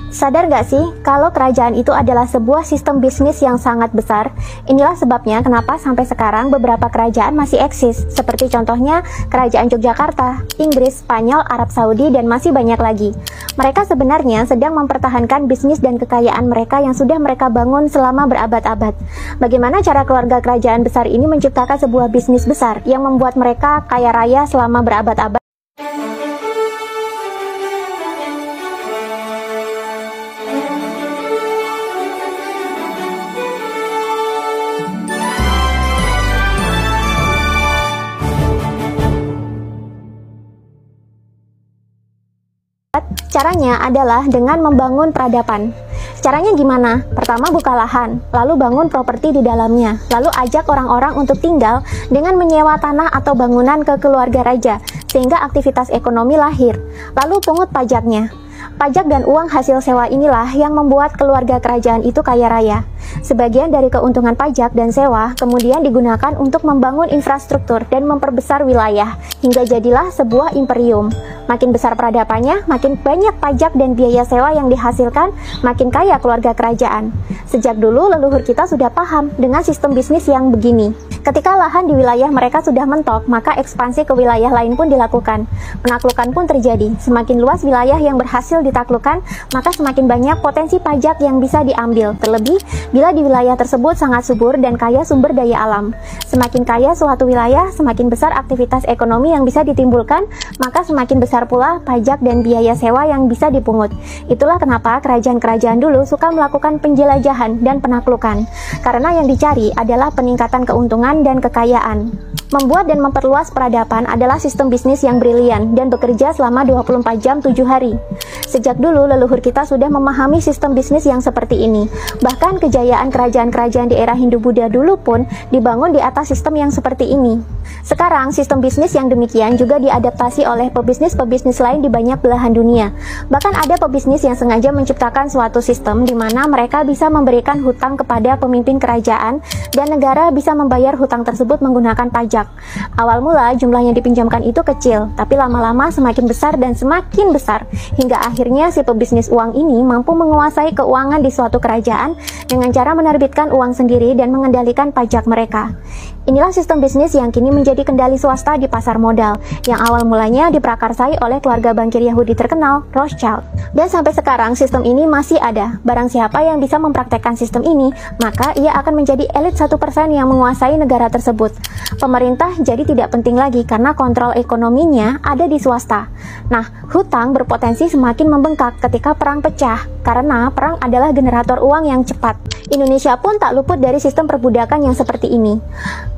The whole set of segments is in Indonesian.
Sadar gak sih kalau kerajaan itu adalah sebuah sistem bisnis yang sangat besar? Inilah sebabnya kenapa sampai sekarang beberapa kerajaan masih eksis, seperti contohnya Kerajaan Yogyakarta, Inggris, Spanyol, Arab Saudi, dan masih banyak lagi. Mereka sebenarnya sedang mempertahankan bisnis dan kekayaan mereka yang sudah mereka bangun selama berabad-abad. Bagaimana cara keluarga kerajaan besar ini menciptakan sebuah bisnis besar yang membuat mereka kaya raya selama berabad-abad? Caranya adalah dengan membangun peradaban. Caranya gimana? Pertama buka lahan, lalu bangun properti di dalamnya, lalu ajak orang-orang untuk tinggal dengan menyewa tanah atau bangunan ke keluarga raja, sehingga aktivitas ekonomi lahir. Lalu pungut pajaknya. Pajak dan uang hasil sewa inilah yang membuat keluarga kerajaan itu kaya raya. Sebagian dari keuntungan pajak dan sewa kemudian digunakan untuk membangun infrastruktur dan memperbesar wilayah, hingga jadilah sebuah imperium. Makin besar peradabannya, makin banyak pajak dan biaya sewa yang dihasilkan, makin kaya keluarga kerajaan. Sejak dulu leluhur kita sudah paham dengan sistem bisnis yang begini. Ketika lahan di wilayah mereka sudah mentok, maka ekspansi ke wilayah lain pun dilakukan. Penaklukan pun terjadi. Semakin luas wilayah yang berhasil ditaklukkan, maka semakin banyak potensi pajak yang bisa diambil. Terlebih, bila di wilayah tersebut sangat subur dan kaya sumber daya alam. Semakin kaya suatu wilayah, semakin besar aktivitas ekonomi yang bisa ditimbulkan, maka semakin besar pula pajak dan biaya sewa yang bisa dipungut. Itulah kenapa kerajaan-kerajaan dulu suka melakukan penjelajahan dan penaklukan. Karena yang dicari adalah peningkatan keuntungan dan kekayaan. Membuat dan memperluas peradaban adalah sistem bisnis yang brilian dan bekerja selama 24 jam 7 hari. Sejak dulu leluhur kita sudah memahami sistem bisnis yang seperti ini. Bahkan kejayaan kerajaan-kerajaan di era Hindu-Buddha dulu pun dibangun di atas sistem yang seperti ini. Sekarang sistem bisnis yang demikian juga diadaptasi oleh pebisnis-pebisnis lain di banyak belahan dunia. Bahkan ada pebisnis yang sengaja menciptakan suatu sistem di mana mereka bisa memberikan hutang kepada pemimpin kerajaan dan negara bisa membayar hutang tersebut menggunakan pajak. Awal mula jumlah yang dipinjamkan itu kecil, tapi lama-lama semakin besar dan semakin besar, hingga akhirnya si pebisnis uang ini mampu menguasai keuangan di suatu kerajaan dengan cara menerbitkan uang sendiri dan mengendalikan pajak mereka. Inilah sistem bisnis yang kini menjadi kendali swasta di pasar modal, yang awal mulanya diprakarsai oleh keluarga bankir Yahudi terkenal, Rothschild. Dan sampai sekarang sistem ini masih ada. Barang siapa yang bisa mempraktekkan sistem ini, maka ia akan menjadi elit 1% yang menguasai negara tersebut. Pemerintah jadi tidak penting lagi karena kontrol ekonominya ada di swasta. Nah, hutang berpotensi semakin membengkak ketika perang pecah, karena perang adalah generator uang yang cepat. Indonesia pun tak luput dari sistem perbudakan yang seperti ini.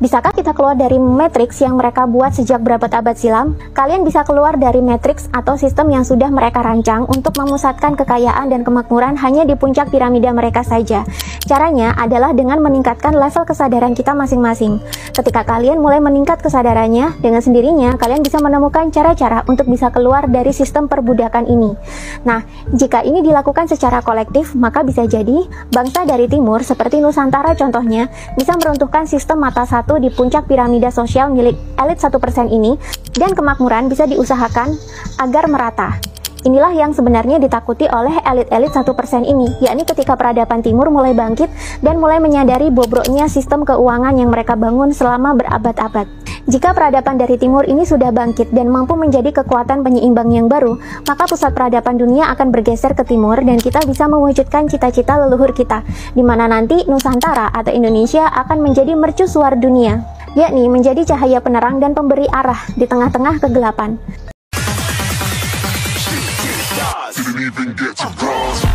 Bisakah kita keluar dari matriks yang mereka buat sejak berabad-abad silam? Kalian bisa keluar dari matriks atau sistem yang sudah mereka rancang untuk memusatkan kekayaan dan kemakmuran hanya di puncak piramida mereka saja. Caranya adalah dengan meningkatkan level kesadaran kita masing-masing. Ketika kalian mulai meningkat kesadarannya, dengan sendirinya kalian bisa menemukan cara-cara untuk bisa keluar dari sistem perbudakan ini. Nah, jika ini dilakukan secara kolektif, maka bisa jadi bangsa dari timur seperti Nusantara contohnya bisa meruntuhkan sistem mata satu di puncak piramida sosial milik elit 1% ini, dan kemakmuran bisa diusahakan agar merata. Inilah yang sebenarnya ditakuti oleh elit-elit 1% ini, yakni ketika peradaban timur mulai bangkit dan mulai menyadari bobroknya sistem keuangan yang mereka bangun selama berabad-abad. Jika peradaban dari timur ini sudah bangkit dan mampu menjadi kekuatan penyeimbang yang baru, maka pusat peradaban dunia akan bergeser ke timur dan kita bisa mewujudkan cita-cita leluhur kita, di mana nanti Nusantara atau Indonesia akan menjadi mercusuar dunia, yakni menjadi cahaya penerang dan pemberi arah di tengah-tengah kegelapan. Didn't even get to cross.